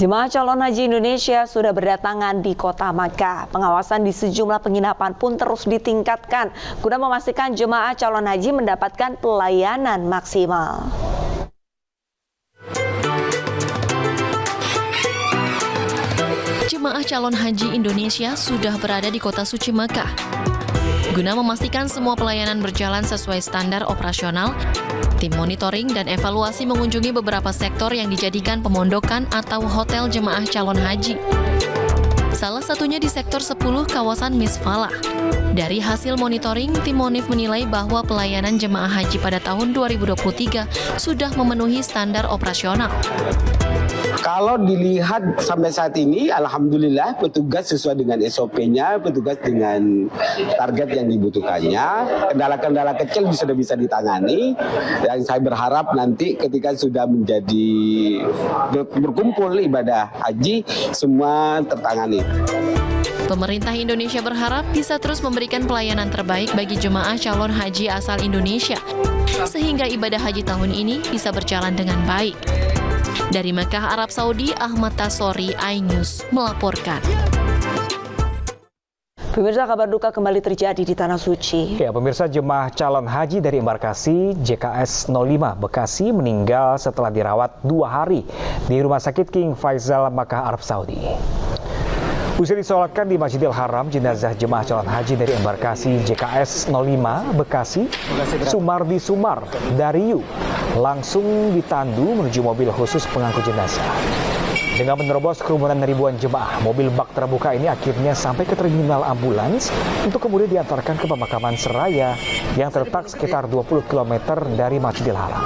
Jemaah calon haji Indonesia sudah berdatangan di kota Makkah. Pengawasan di sejumlah penginapan pun terus ditingkatkan guna memastikan jemaah calon haji mendapatkan pelayanan maksimal. Jemaah calon haji Indonesia sudah berada di kota suci Makkah. Guna memastikan semua pelayanan berjalan sesuai standar operasional, tim monitoring dan evaluasi mengunjungi beberapa sektor yang dijadikan pemondokan atau hotel jemaah calon haji. Salah satunya di sektor 10 kawasan Misfalah. Dari hasil monitoring, tim Monif menilai bahwa pelayanan jemaah haji pada tahun 2023 sudah memenuhi standar operasional. Kalau dilihat sampai saat ini, alhamdulillah petugas sesuai dengan SOP-nya, petugas dengan target yang dibutuhkannya. Kendala-kendala kecil sudah bisa ditangani. Dan saya berharap nanti ketika sudah menjadi berkumpul ibadah haji, semua tertangani. Pemerintah Indonesia berharap bisa terus memberikan pelayanan terbaik bagi jemaah calon haji asal Indonesia, sehingga ibadah haji tahun ini bisa berjalan dengan baik. Dari Mekah, Arab Saudi, Ahmad Tasori, iNews melaporkan. Pemirsa, kabar duka kembali terjadi di Tanah Suci. Ya, pemirsa, jemaah calon haji dari embarkasi JKS 05 Bekasi meninggal setelah dirawat 2 hari di Rumah Sakit King Faisal, Makkah, Arab Saudi. Usai disolatkan di Masjidil Haram, jenazah jemaah calon haji dari embarkasi JKS 05 Bekasi, Sumardi Sumar Dariyu, langsung ditandu menuju mobil khusus pengangkut jenazah. Dengan menerobos kerumunan ribuan jemaah, mobil bak terbuka ini akhirnya sampai ke terminal ambulans untuk kemudian diantarkan ke pemakaman Seraya yang terletak sekitar 20 km dari Masjidil Haram.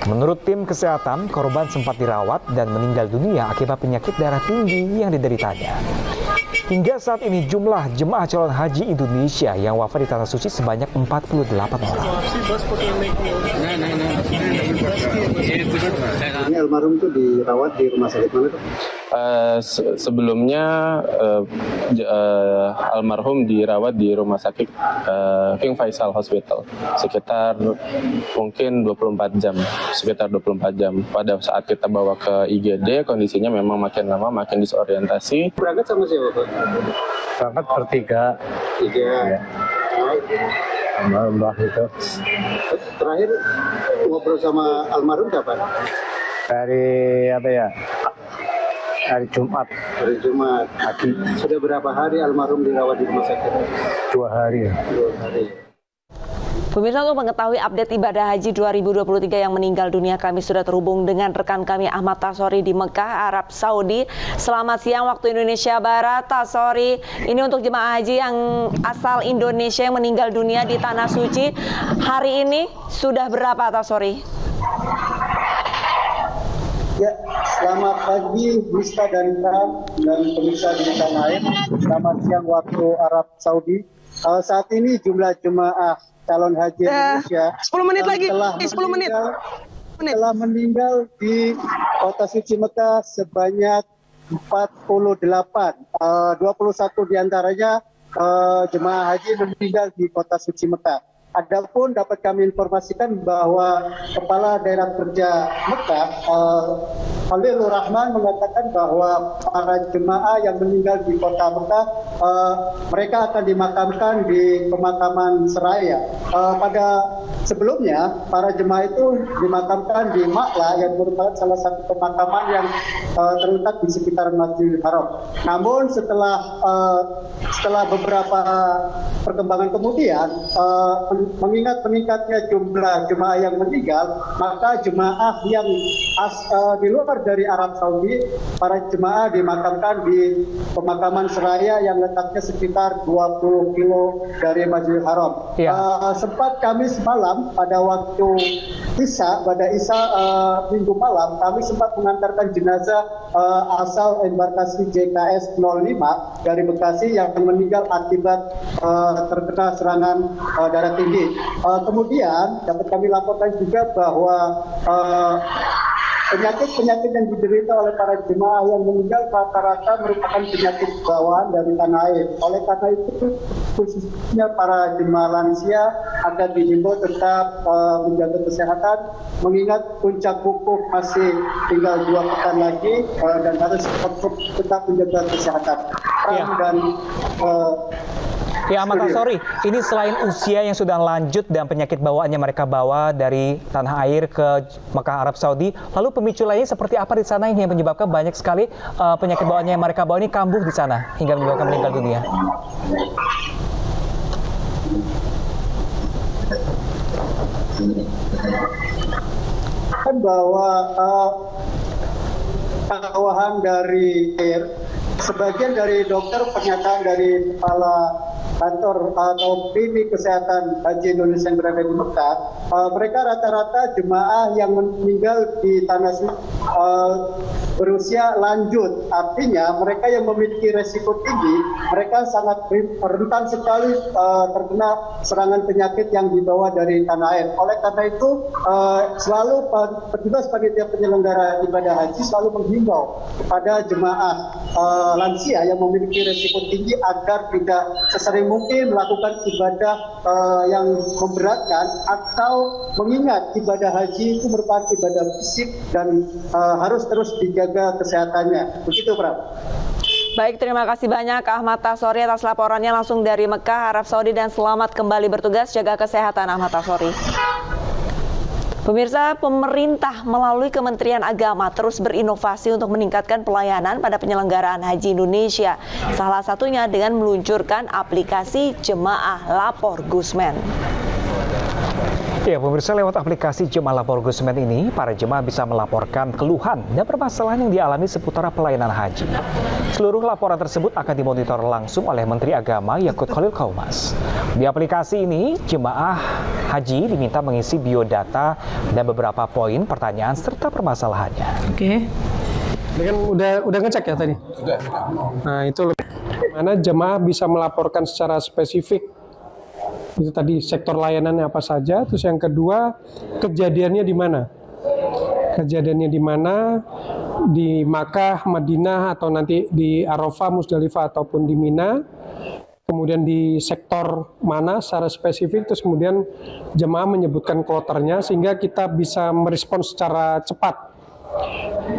Menurut tim kesehatan, korban sempat dirawat dan meninggal dunia akibat penyakit darah tinggi yang dideritanya. Hingga saat ini jumlah jemaah calon haji Indonesia yang wafat di Tanah Suci sebanyak 48 orang. Ini almarhum itu dirawat di rumah sakit mana tuh? Sebelumnya almarhum dirawat di rumah sakit King Faisal Hospital sekitar mungkin 24 jam. Pada saat kita bawa ke IGD, kondisinya memang makin lama makin disorientasi. Berangkat sama siapa, Pak? Berangkat bertiga. Ya. Almarhum itu. Terakhir ngobrol sama almarhum kapan? Hari Jumat. Hari Jumat. Sudah berapa hari almarhum dirawat di rumah sakit? 2 hari. 2 hari. Pemirsa, untuk mengetahui update ibadah haji 2023 yang meninggal dunia, kami sudah terhubung dengan rekan kami Ahmad Tasori di Mekah, Arab Saudi. Selamat siang waktu Indonesia Barat, Tasori. Ini untuk jemaah haji yang asal Indonesia yang meninggal dunia di Tanah Suci. Hari ini sudah berapa, Tasori? Ya, selamat pagi Miska dan Ram dan pemirsa di tanah air. Selamat siang waktu Arab Saudi. Saat ini jumlah jemaah calon haji Indonesia 10 menit lagi. 10 menit. Telah meninggal di kota suci Mekah sebanyak 48. 21 diantaranya jemaah haji meninggal di kota suci Mekah. Adapun dapat kami informasikan bahwa Kepala Daerah Kerja Mekah, Khalilur Rahman, mengatakan bahwa para jemaah yang meninggal di kota Mekah, mereka akan dimakamkan di pemakaman Seraya. Pada sebelumnya, para jemaah itu dimakamkan di Ma'la yang merupakan salah satu pemakaman yang terletak di sekitar Masjidil Haram. Namun setelah beberapa perkembangan kemudian, mengingat meningkatnya jumlah jemaah yang meninggal, maka jemaah yang di luar dari Arab Saudi, para jemaah dimakamkan di pemakaman Seraya yang letaknya sekitar 20 kilo dari Masjidil Haram. Ya. Sempat kami semalam pada waktu pada Isya minggu malam, kami sempat mengantarkan jenazah asal embarkasi JKS 05 dari Bekasi yang meninggal akibat terkena serangan darah tinggi. Kemudian dapat kami laporkan juga bahwa penyakit-penyakit yang diderita oleh para jemaah yang meninggal rata-rata merupakan penyakit bawaan dari tanah air. Oleh karena itu, khususnya para jemaah lansia agar dihimbau tetap menjaga kesehatan, mengingat puncak wukuf masih tinggal 2 pekan lagi dan harus tetap menjaga kesehatan. Dan Ya, Ahmad Tasori, ini selain usia yang sudah lanjut dan penyakit bawaannya mereka bawa dari tanah air ke Mekah Arab Saudi, lalu pemicu lainnya seperti apa di sana yang menyebabkan banyak sekali penyakit bawaannya yang mereka bawa ini kambuh di sana hingga menyebabkan meninggal dunia? Kan bahwa tawahan dari sebagian dari dokter, pernyataan dari kepala kantor atau klinik kesehatan haji Indonesia yang berada di Mekah, mereka rata-rata jemaah yang meninggal di tanah berusia lanjut. Artinya mereka yang memiliki resiko tinggi, mereka sangat rentan sekali terkena serangan penyakit yang dibawa dari tanah air. Oleh karena itu, selalu petugas panitia penyelenggara ibadah haji selalu menghimbau kepada jemaah lansia yang memiliki resiko tinggi agar tidak sesering mungkin melakukan ibadah yang memberatkan, atau mengingat ibadah haji itu merupakan ibadah fisik dan harus terus dijaga kesehatannya. Begitu, Prof. Baik, terima kasih banyak Ahmad Tasori atas laporannya langsung dari Mekah, Arab Saudi, dan selamat kembali bertugas. Jaga kesehatan, Ahmad Tasori. Pemirsa, pemerintah melalui Kementerian Agama terus berinovasi untuk meningkatkan pelayanan pada penyelenggaraan haji Indonesia. Salah satunya dengan meluncurkan aplikasi Jemaah Lapor Gusmen. Ya, pemirsa, lewat aplikasi Jemaah Lapor Gusmen ini, para jemaah bisa melaporkan keluhan dan permasalahan yang dialami seputar pelayanan haji. Seluruh laporan tersebut akan dimonitor langsung oleh Menteri Agama Yakut Khalil Qaumas. Di aplikasi ini, jemaah haji diminta mengisi biodata dan beberapa poin pertanyaan serta permasalahannya. Oke. Ini kan udah ngecek ya tadi? Sudah. Nah, itu mana jemaah bisa melaporkan secara spesifik. Itu tadi sektor layanannya apa saja. Terus yang kedua, kejadiannya di mana? Kejadiannya di mana? Di Makkah, Madinah, atau nanti di Arafah, Musdalifah, ataupun di Mina. Kemudian di sektor mana secara spesifik, terus kemudian jemaah menyebutkan kloternya sehingga kita bisa merespons secara cepat.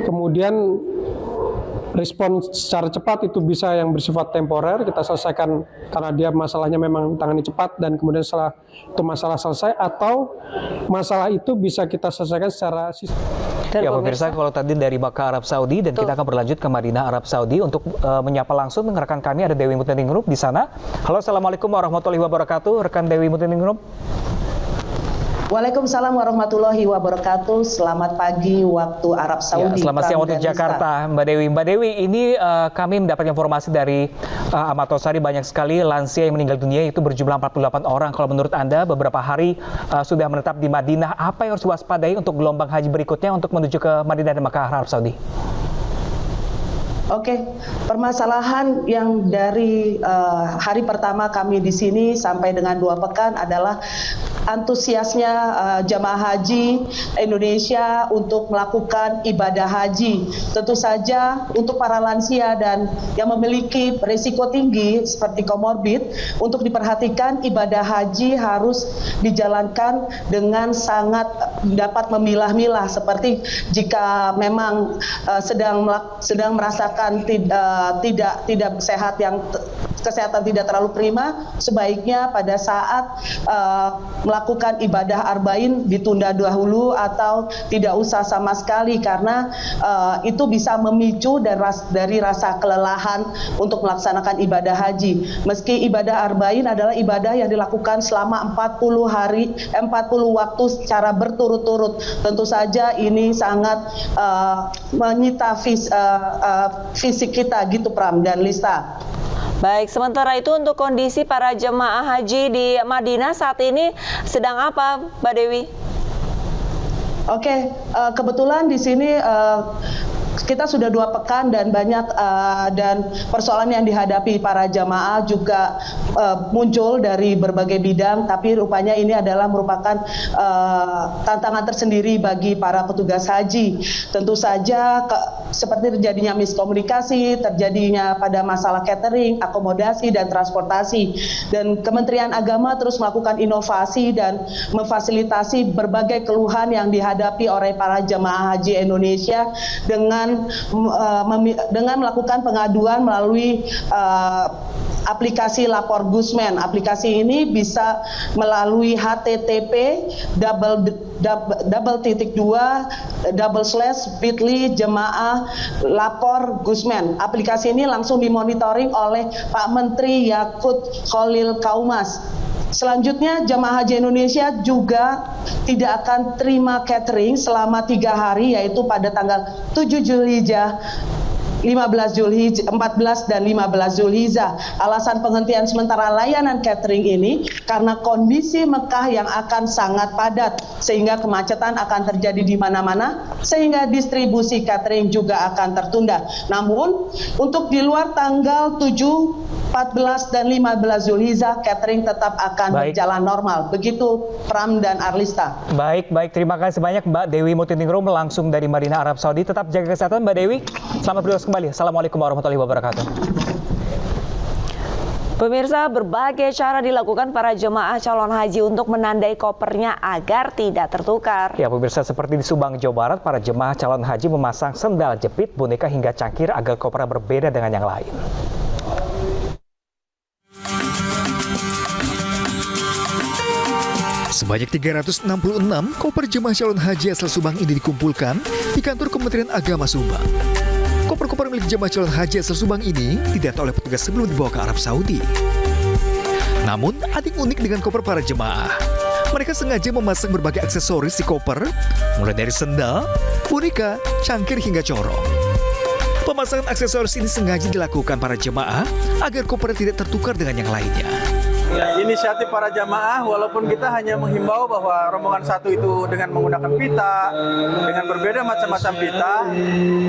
Kemudian respon secara cepat itu bisa yang bersifat temporer, kita selesaikan karena dia masalahnya memang tangani cepat, dan kemudian setelah itu masalah selesai, atau masalah itu bisa kita selesaikan secara sistem. Ya, pemirsa, kalau tadi dari Makkah Arab Saudi, dan kita akan berlanjut ke Madinah Arab Saudi untuk menyapa langsung rekan kami, ada Dewi Mutningrum di sana. Halo, assalamualaikum warahmatullahi wabarakatuh, rekan Dewi Mutningrum. Waalaikumsalam warahmatullahi wabarakatuh. Selamat pagi waktu Arab Saudi. Ya, selamat siang waktu Jakarta, Mbak Dewi. Mbak Dewi, ini kami mendapat informasi dari Ahmad Tasori, banyak sekali lansia yang meninggal dunia, itu berjumlah 48 orang. Kalau menurut Anda, beberapa hari sudah menetap di Madinah, apa yang harus diwaspadai untuk gelombang haji berikutnya untuk menuju ke Madinah dan Makkah Arab Saudi? Oke, permasalahan yang dari hari pertama kami di sini sampai dengan 2 pekan adalah antusiasnya jamaah haji Indonesia untuk melakukan ibadah haji. Tentu saja untuk para lansia dan yang memiliki risiko tinggi seperti komorbid, untuk diperhatikan ibadah haji harus dijalankan dengan sangat dapat memilah-milah, seperti jika memang sedang merasakan tidak sehat, yang kesehatan tidak terlalu prima, sebaiknya pada saat melakukan ibadah arba'in ditunda dahulu atau tidak usah sama sekali, karena itu bisa memicu dari rasa kelelahan untuk melaksanakan ibadah haji. Meski ibadah arba'in adalah ibadah yang dilakukan selama 40 waktu secara berturut-turut, tentu saja ini sangat menyita fisik kita gitu, Pram dan Lista. Baik, sementara itu untuk kondisi para jemaah haji di Madinah saat ini sedang apa, Mbak Dewi? Oke, kebetulan di sini kita sudah 2 pekan dan banyak dan persoalan yang dihadapi para jamaah juga muncul dari berbagai bidang, tapi rupanya ini adalah merupakan tantangan tersendiri bagi para petugas haji. Tentu saja seperti terjadinya miskomunikasi, terjadinya pada masalah catering, akomodasi, dan transportasi. Dan Kementerian Agama terus melakukan inovasi dan memfasilitasi berbagai keluhan yang dihadapi oleh para jemaah haji Indonesia dengan melakukan pengaduan melalui aplikasi Lapor Gusmen. Aplikasi ini bisa melalui http://bit.ly jemaah lapor Gusmen. Aplikasi ini langsung dimonitoring oleh Pak Menteri Yakut Khalil Kaumas. Selanjutnya, jemaah haji Indonesia juga tidak akan terima catering selama 3 hari, yaitu pada tanggal 7 Zulhijjah, 14 dan 15 Zulhijjah. Alasan penghentian sementara layanan catering ini karena kondisi Mekah yang akan sangat padat, sehingga kemacetan akan terjadi di mana-mana, sehingga distribusi catering juga akan tertunda. Namun, untuk di luar tanggal 7, 14 dan 15 Zulhijjah, catering tetap akan berjalan normal. Begitu Pram dan Arlista. Baik. Terima kasih banyak Mbak Dewi Mutiningrum langsung dari Madinah, Arab Saudi. Tetap jaga kesehatan Mbak Dewi. Selamat bertugas kembali. Assalamualaikum warahmatullahi wabarakatuh. Pemirsa, berbagai cara dilakukan para jemaah calon haji untuk menandai kopernya agar tidak tertukar. Ya pemirsa, seperti di Subang, Jawa Barat, para jemaah calon haji memasang sendal jepit, boneka hingga cangkir agar kopernya berbeda dengan yang lain. Sebanyak 366 koper jemaah calon haji asal Subang ini dikumpulkan di kantor Kementerian Agama Subang. Koper-koper milik jemaah calon haji asal Subang ini didata oleh petugas sebelum dibawa ke Arab Saudi. Namun, ada yang unik dengan koper para jemaah. Mereka sengaja memasang berbagai aksesoris di koper, mulai dari sendal, boneka, cangkir hingga corong. Pemasangan aksesoris ini sengaja dilakukan para jemaah agar koper tidak tertukar dengan yang lainnya. Inisiatif para jamaah, walaupun kita hanya menghimbau bahwa rombongan satu itu dengan menggunakan pita, dengan berbeda macam-macam pita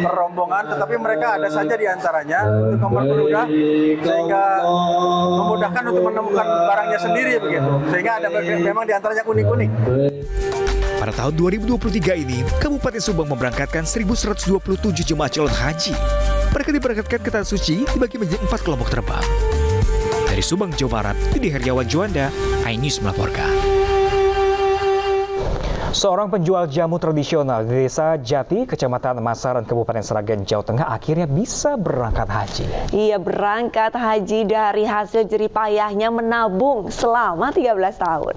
per rombongan, tetapi mereka ada saja di antaranya untuk mempermudah, sehingga memudahkan untuk menemukan barangnya sendiri begitu, sehingga ada memang di antaranya unik-unik. Pada tahun 2023 ini, Kabupaten Subang memberangkatkan 1.127 jemaah calon haji. Mereka diberangkatkan ke Tanah Suci dibagi menjadi 4 kelompok terbang. Dari Subang, Jawa Barat, Didi Heriawan Juanda, iNews melaporkan. Seorang penjual jamu tradisional di Desa Jati, Kecamatan Masaran, Kabupaten Sragen, Jawa Tengah akhirnya bisa berangkat haji. Ia berangkat haji dari hasil jerih payahnya menabung selama 13 tahun.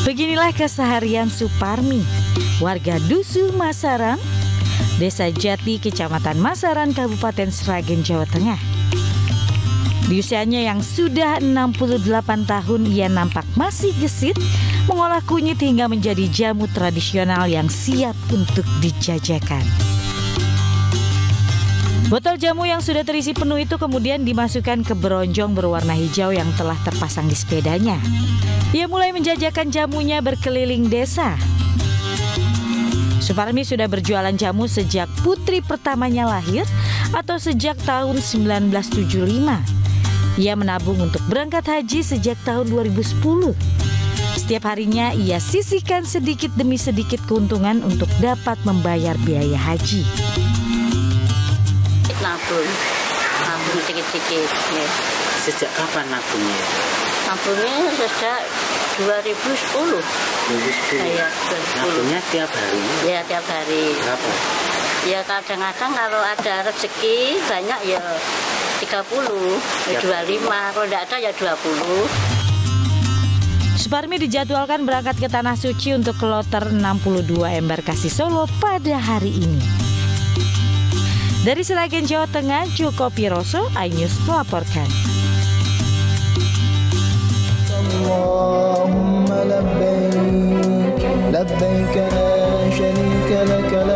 Beginilah keseharian Suparmi, warga Dusu Masaran, Desa Jati, Kecamatan Masaran, Kabupaten Sragen, Jawa Tengah. Di usianya yang sudah 68 tahun, ia nampak masih gesit mengolah kunyit hingga menjadi jamu tradisional yang siap untuk dijajakan. Botol jamu yang sudah terisi penuh itu kemudian dimasukkan ke beronjong berwarna hijau yang telah terpasang di sepedanya. Ia mulai menjajakan jamunya berkeliling desa. Suparmi sudah berjualan jamu sejak putri pertamanya lahir atau sejak tahun 1975. Ia menabung untuk berangkat haji sejak tahun 2010. Setiap harinya ia sisihkan sedikit demi sedikit keuntungan untuk dapat membayar biaya haji. Nabung sedikit-sedikit. Ya. Sejak kapan nabungnya? Nabungnya sejak 2010. 2010. Ya, 2010. Nabungnya tiap hari? Ya, tiap hari. Berapa? Ya kadang-kadang kalau ada rezeki banyak ya 30, ya 25, kalau tidak ada ya 20. Suparmi dijadwalkan berangkat ke Tanah Suci untuk kloter 62 Embarkasi Solo pada hari ini. Dari Sragen, Jawa Tengah, Joko Piroso, iNews melaporkan. Allahumma labbaik, labbaik la syarika laka